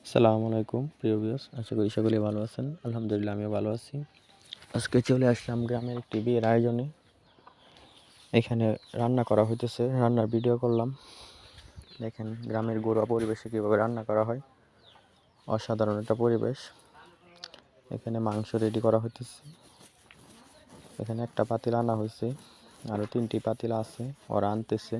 আসসালামু আলাইকুম প্রিয় ভিউয়ার্স, আশা করি সকলেই ভালো আছেন। আলহামদুলিল্লাহ আমিও ভালো আছি। আজকে চলে আসলাম গ্রামের একটি বিয়ের আয়োজনে। এখানে রান্না করা হইতেছে, রান্নার ভিডিও করলাম। দেখেন গ্রামের ঘরোয়া পরিবেশে কীভাবে রান্না করা হয়, অসাধারণ একটা পরিবেশ। এখানে মাংস রেডি করা হইতেছে। এখানে একটা পাতিল আনা হয়েছে, আরও 3টি পাতিল আছে, ওরা আনতেছে।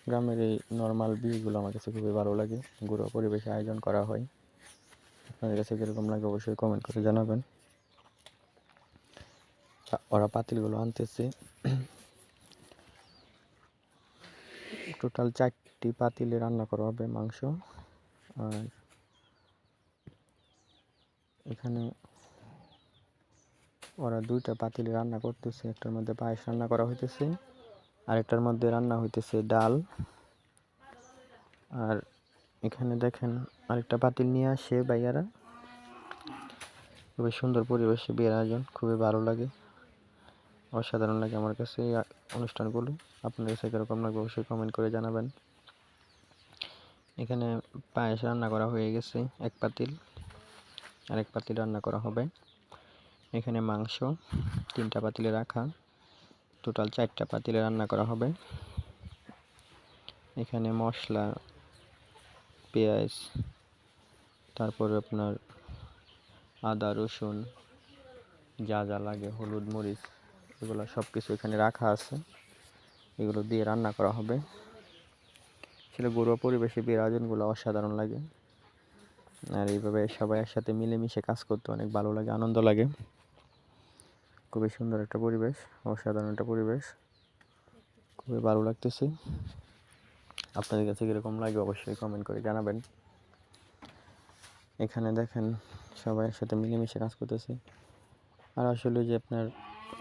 গ্রামের এই নর্মাল বিয়েগুলো আমার কাছে খুবই ভালো লাগে। ঘরোয়া পরিবেশে আয়োজন করা হয়। আপনাদের কাছে কীরকম লাগে অবশ্যই কমেন্ট করে জানাবেন। ওরা পাতিলগুলো আনতেছে। টোটাল 4টি পাতিলে রান্না করা হবে মাংস। আর এখানে ওরা 2টা পাতিলে রান্না করতেছে। একটার মধ্যে পায়েস রান্না করা হইতেছে, আরেকটার মধ্যে রান্না হইতেছে ডাল। আর এখানে দেখেন আরেকটা পাতিল নিয়ে আসে ভাইয়ারা। খুবই সুন্দর পরিবেশে বিয়ের আয়োজন, খুবই ভালো লাগে, অসাধারণ লাগে আমার কাছে এই অনুষ্ঠানগুলো। আপনাদের কাছে কীরকম লাগবে অবশ্যই কমেন্ট করে জানাবেন। এখানে পায়েস রান্না করা হয়ে গেছে এক পাতিল, আরেক পাতিল রান্না করা হবে। এখানে মাংস 3টা পাতিলে রাখা, টোটাল 4টা পাতিলে রান্না করা হবে। এখানে মশলা, পেঁয়াজ, তারপরে আপনার আদা রসুন যা যা লাগে, হলুদ মরিচ, এগুলো সব কিছু এখানে রাখা আছে। এগুলো দিয়ে রান্না করা হবে। আসলে ঘরোয়া পরিবেশে বিয়ের আয়োজনগুলো অসাধারণ লাগে। আর এইভাবে সবাই একসাথে মিলেমিশে কাজ করতে অনেক ভালো লাগে, আনন্দ লাগে। খুবই সুন্দর একটা পরিবেশ, অসাধারণ একটা পরিবেশ, খুবই ভালো লাগতেছে। আপনাদের কাছে কীরকম লাগে অবশ্যই কমেন্ট করে জানাবেন। এখানে দেখেন সবাই একসাথে মিলেমিশে কাজ করতেছে। আর আসলে যে আপনার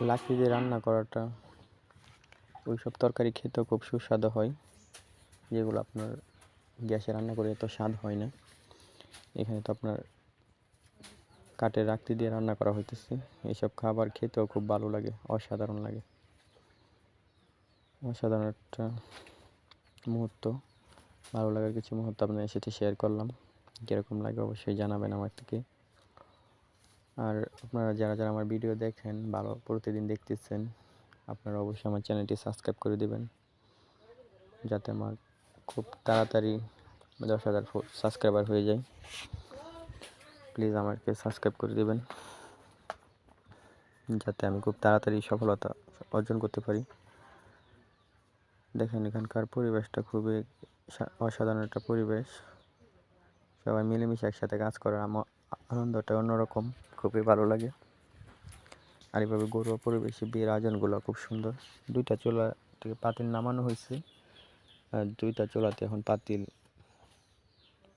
লাকড়ি দিয়ে রান্না করাটা, ওই সব তরকারি খেতেও খুব সুস্বাদু হয়, যেগুলো আপনার গ্যাসে রান্না করে এত স্বাদ হয় না। এখানে তো আপনার কাঠের লাকড়ি দিয়ে রান্না করা হইতেছে। এইসব খাবার খেতেও খুব ভালো লাগে, অসাধারণ লাগে, অসাধারণ একটা মুহূর্ত। ভালো লাগার কিছু মুহূর্ত আপনাদের সাথে শেয়ার করলাম। কীরকম লাগে অবশ্যই জানাবেন আমার থেকে। আর আপনারা যারা যারা আমার ভিডিও দেখেন, ভালো প্রতিদিন দেখতেছেন, আপনারা অবশ্যই আমার চ্যানেলটি সাবস্ক্রাইব করে দেবেন, যাতে আমার খুব তাড়াতাড়ি 10,000 সাবস্ক্রাইবার হয়ে যায়। প্লিজ আমাকে সাবস্ক্রাইব করে দেবেন, যাতে আমি খুব তাড়াতাড়ি সফলতা অর্জন করতে পারি। দেখেন এখানকার পরিবেশটা খুবই অসাধারণ একটা পরিবেশ। সবাই মিলেমিশে একসাথে কাজ করার আনন্দটা অন্যরকম, খুবই ভালো লাগে। আর এইভাবে ঘরোয়া পরিবেশে বিয়ের আয়োজনগুলো খুব সুন্দর। 2টা চুলা থেকে পাতিল নামানো হয়েছে, আর 2টা চুলাতে এখন পাতিল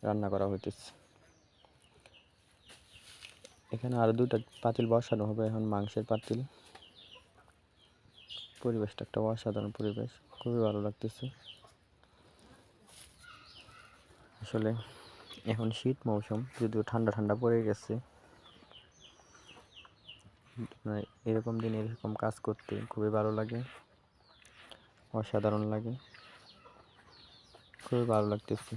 রান্না করা হইতেছে। এখানে আরও 2টা পাতিল বসানো হবে, এখন মাংসের পাতিল। পরিবেশটা একটা অসাধারণ পরিবেশ, খুবই ভালো লাগতেছে। আসলে এখন শীত মৌসুম, যদিও ঠান্ডা ঠান্ডা পড়ে গেছে। এরকম দিনে এরকম কাজ করতে খুবই ভালো লাগে, অসাধারণ লাগে, খুবই ভালো লাগতেছে।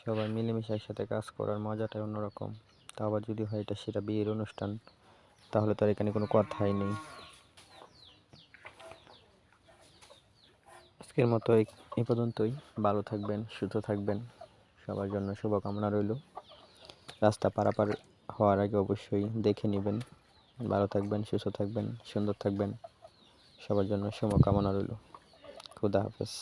সবাই মিলেমিশে একসাথে কাজ করার মজাটাই অন্যরকম। তা আবার যদি হয় সেটা বিয়ের অনুষ্ঠান, তাহলে তো আর এখানে কোনো কথাই নেই। আজকের মতো এই পর্যন্তই। ভালো থাকবেন, সুস্থ থাকবেন, সবার জন্য শুভকামনা রইল। রাস্তা পারাপার হওয়ার আগে অবশ্যই দেখে নেবেন। ভালো থাকবেন, সুস্থ থাকবেন, সুন্দর থাকবেন, সবার জন্য শুভকামনা রইল। খুদা হাফেজ।